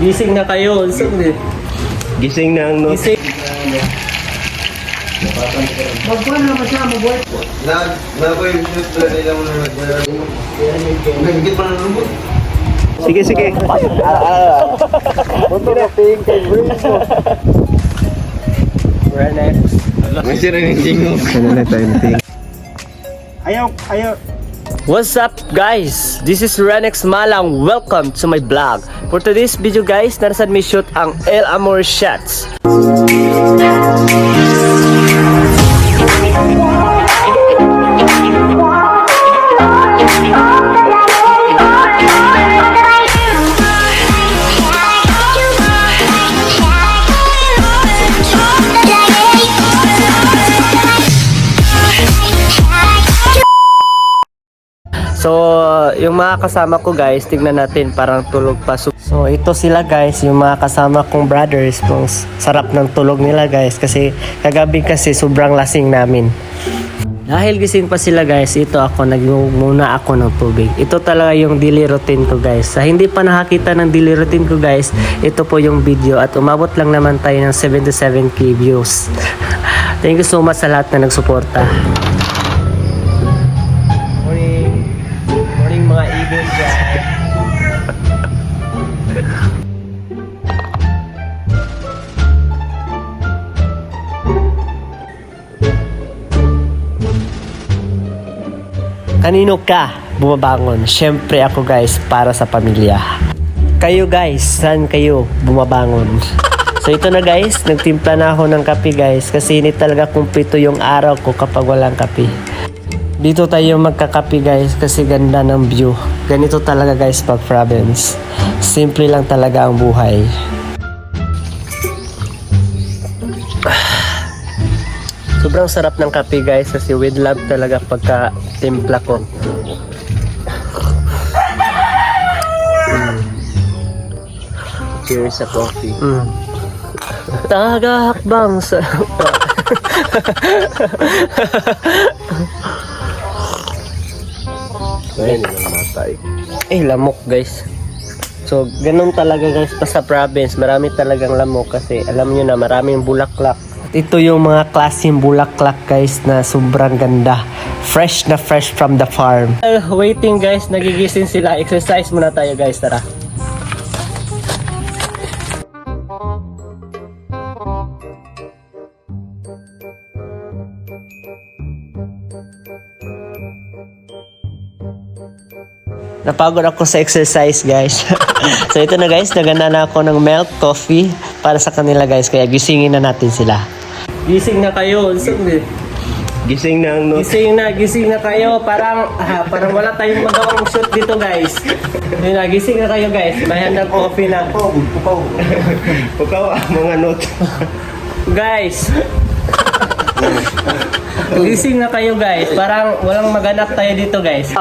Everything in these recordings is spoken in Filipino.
Gising na kayo. Gising na ang no. Gising. Magbuwan na ba siya? Magbuwan. Nagboy shoot nila mo na nagigit pa na lumot. Sige, sige. Punto na ping kay Bruce mo. Renex. Masih rin yung tingog. Ano na tayo nating? Ayaw. What's up guys? This is Renex Malang. Welcome to my vlog. For today's video guys, narasan may shoot ang El Amor Shots. So, yung mga kasama ko guys, tignan natin parang tulog pa. So, ito sila guys, yung mga kasama kong brothers. Kung sarap ng tulog nila guys. Kasi kagabi kasi sobrang lasing namin. Dahil gising pa sila guys, ito ako, muna ako ng tubig. Ito talaga yung daily routine ko guys. Sa hindi pa nakakita ng daily routine ko guys, ito po yung video. At umabot lang naman tayo ng 77k views. Thank you so much sa lahat na nagsuporta. Mga ibon dyan. Kanino ka bumabangon? Siyempre ako guys, para sa pamilya. Kayo guys, saan kayo bumabangon? So ito na guys, nagtimpla na ako ng kape guys. Kasi hindi talaga kumpleto yung araw ko kapag walang kape. Dito tayo magkakape guys kasi ganda ng view. Ganito talaga guys pag province. Simple lang talaga ang buhay. Sobrang sarap ng kape guys kasi with love talaga pagka timpla ko. Cheers sa coffee. Tagahakbang sa Ayun yung matay. lamok guys. So ganun talaga guys pa sa province. Marami talagang lamok kasi alam nyo na maraming bulaklak. At ito yung mga klaseng bulaklak guys na sobrang ganda. Fresh na fresh from the farm. Waiting guys, nagigising sila. Exercise muna tayo guys, tara. Napagod ako sa exercise guys. So ito na guys, naganda na ako ng milk coffee para sa kanila guys. Kaya gisingin na natin sila. Gising na kayo. Gising na ang no. Gising na kayo. Parang wala tayong magawang shoot dito guys. Yun na, gising na kayo guys. May handang coffee na. Pukaw mga note. Guys. Gising na kayo guys. Parang walang maganap tayo dito guys.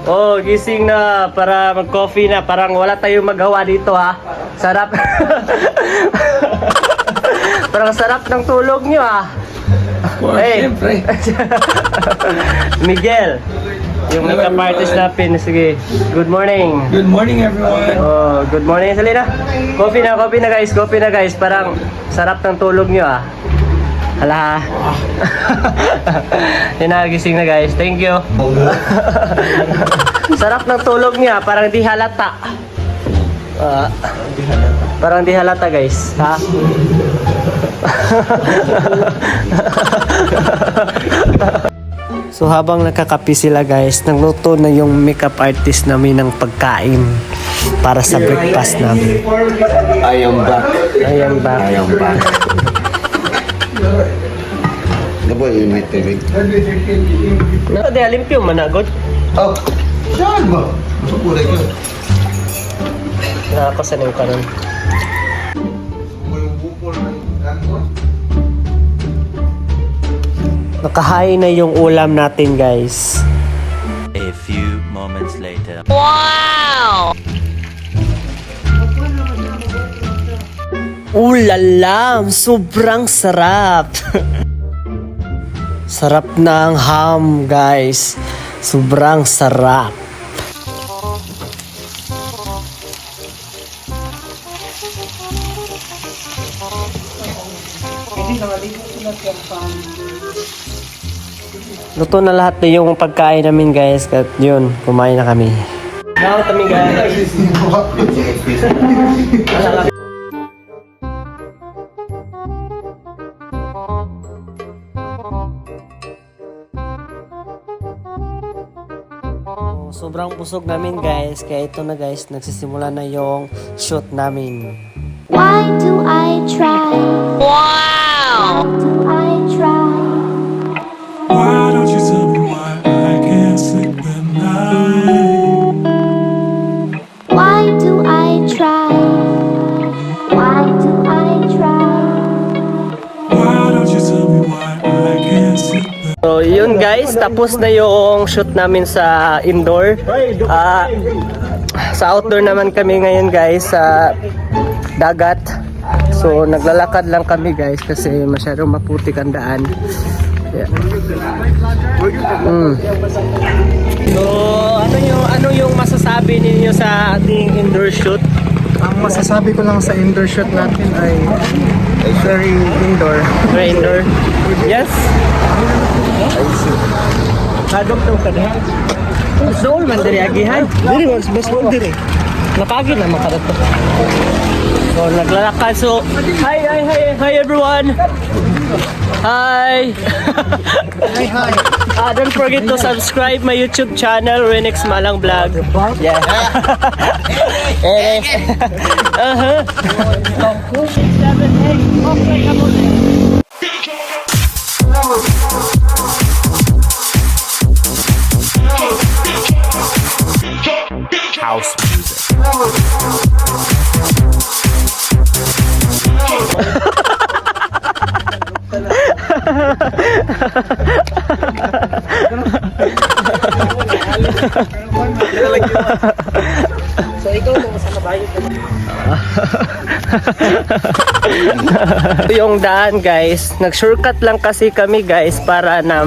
Oh, gising na para mag-coffee na. Parang wala tayong magawa dito ha. Sarap. Parang sarap ng tulog nyo ha. Hey. Miguel. Yung makeup artist natin. Sige. Good morning. Good morning everyone. Oh, good morning Salina. Coffee na guys. Coffee na guys. Parang sarap ng tulog nyo ha. Hala. Nagising na guys. Thank you. Sarap ng tulog niya. Parang di halata. Parang di halata guys. Ha? So habang nakakapi sila guys, nagluto na yung makeup artist namin ng pagkain para sa breakfast namin. I am back. I am back. Ano ba yung may tubig? Di alimpyo managod. Oh, saan ba? Sukulay ko. Nakakasan yung kanon. Nakahain na yung ulam natin guys. A few moments later. Ulalam, sobrang sarap. Sarap ng ham, guys. Sobrang sarap. Luto na lahat na yung pagkain namin guys. At yun, kumain na kami. Now kami guys. Sobrang busog namin guys. Kaya ito na guys, nagsisimula na yung shoot namin. Why do I try? Wow! Why do I try? Why don't you tell me why I can't sleep at night? Why do I try? Why do I try? Why don't you tell me why I can't sleep at So yun guys, tapos na yung shoot namin sa indoor. Sa outdoor naman kami ngayon guys, sa dagat. So naglalakad lang kami guys kasi masyadong maputik ang daan. Yeah. So ano yung masasabi ninyo sa ating indoor shoot? Ang masasabi ko lang sa indoor shoot natin ay very indoor. Very indoor. Yes. Kadok daw ka na. Soul man diri agihan. Dili mas mo diri. Napagid na makadato. So naglalakad. So hi everyone. Hi. Hi. Don't forget to subscribe my YouTube channel, Renix Malang Vlog. Yeah. Uh-huh. House music. Yung daan guys, nag-shortcut lang kasi kami guys para na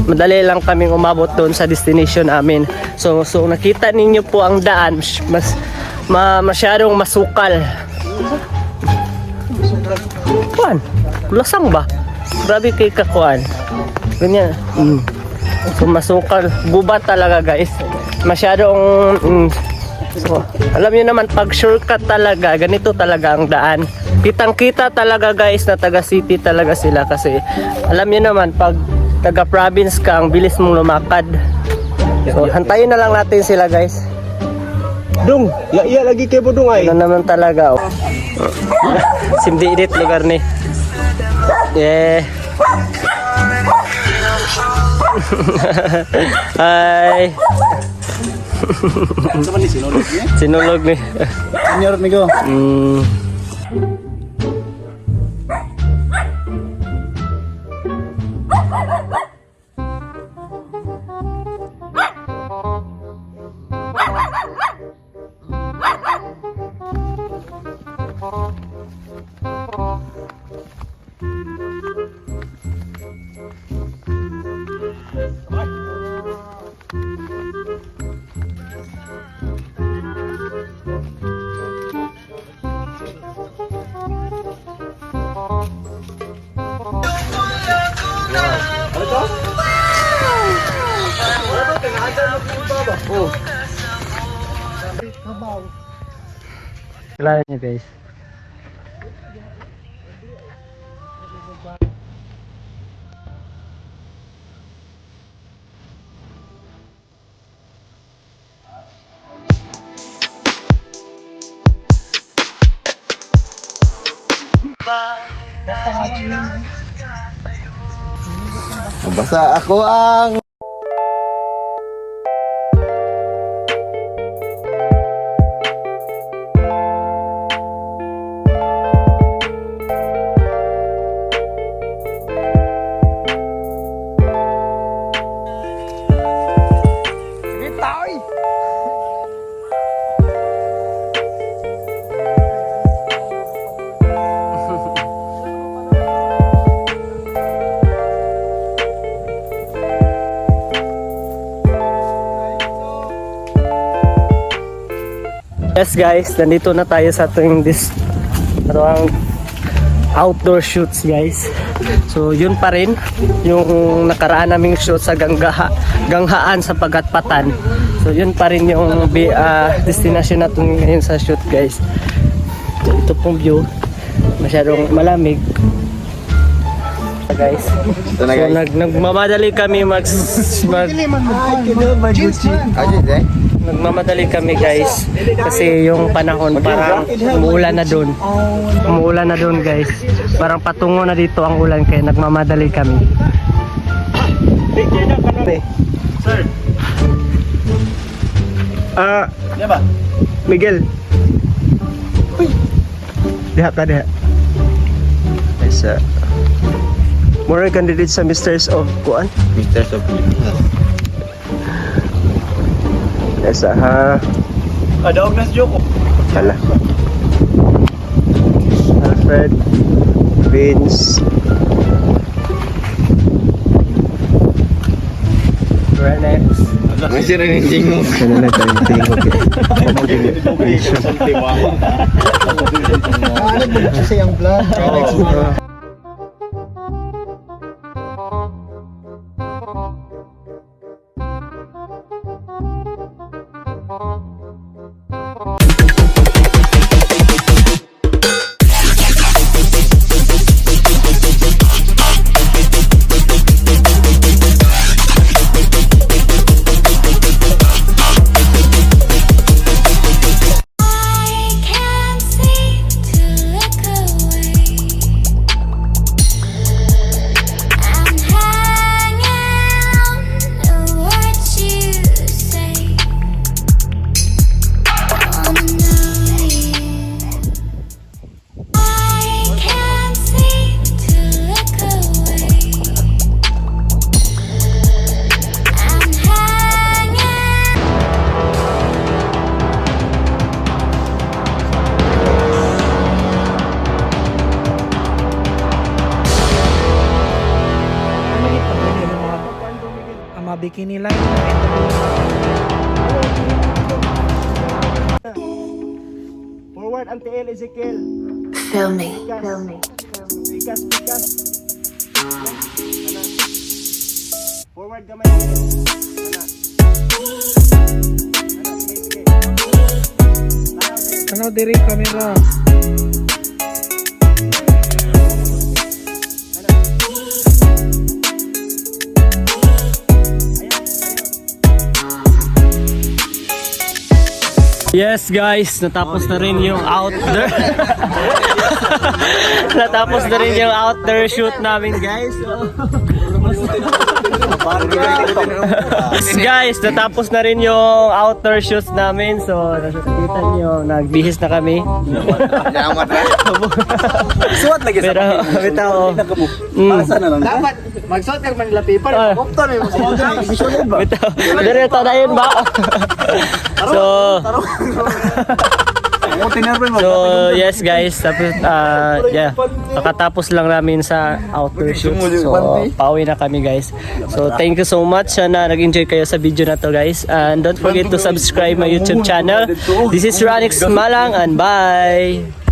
madali lang kaming umabot doon sa destination namin. So nakita ninyo po ang daan, masyadong masukal. Kuan, lasang ba? Grabe kay kakuan. Ganyan. So masukal, gubat talaga guys. Masyadong so, alam niyo naman pag shortcut talaga, ganito talaga ang daan. Kitang-kita talaga guys na taga city talaga sila kasi alam niyo naman pag taga province ka, ang bilis mong lumakad. So hantayin na lang natin sila guys. Dong, iya lagi kay Budong ay. Ano naman talaga oh. Simdi edit lugar ni. Yeah. Hi. Sinulog ni. Senyor Migo. Kailangan niyo guys. Basta ako ang Yes guys, nandito na tayo sa ating ang outdoor shoots guys. So yun pa rin yung nakaraan naming shoot sa Ganghaan sa Pagatpatan. So yun pa rin yung destination natin ngayon sa shoot guys. So, ito pong view, masyadong malamig guys. So nagmamadali kami nagmamadali kami guys kasi yung panahon parang umuulan na doon guys, parang patungo na dito ang ulan kaya nagmamadali kami. Sir, diba? Miguel, diha ka diha. Yes, more candidates sa Misters of Kuan. Mr. Sophie. Yes, ha. Kadaog na si Joko. Hala. Alfred, Vince. Renex. Masih rin yung tingog. Ano na tayo tingog? Kasi ang vlog. I can't seem to look away. I'm hanging on to what you say. Wanna know you. I can't seem to look away. I'm hanging. Ang mga bikini line. Forward ang TL Ezekiel. Feel me. Pikas. Forward gamay. Sige. Ano diri camera? Yes guys, natapos na rin yung outdoor. Natapos na rin yung outdoor shoot namin guys. Guys, natapos na rin yung outdoor shoots namin. So, nakikita nyo, nagbihis na kami. Suwat lagi sa Pero, bitaw. Pasa na lang. Dapat magsuot ka Manila paper. Opton mo sa Bitaw. Direto na yun ba? So, yes guys, tapos nakatapos lang namin sa outdoor shoot. So, pauwi na kami guys. So, thank you so much. Sana nag-enjoy kayo sa video na to guys. And don't forget to subscribe my YouTube channel. This is Ranix Malang and bye!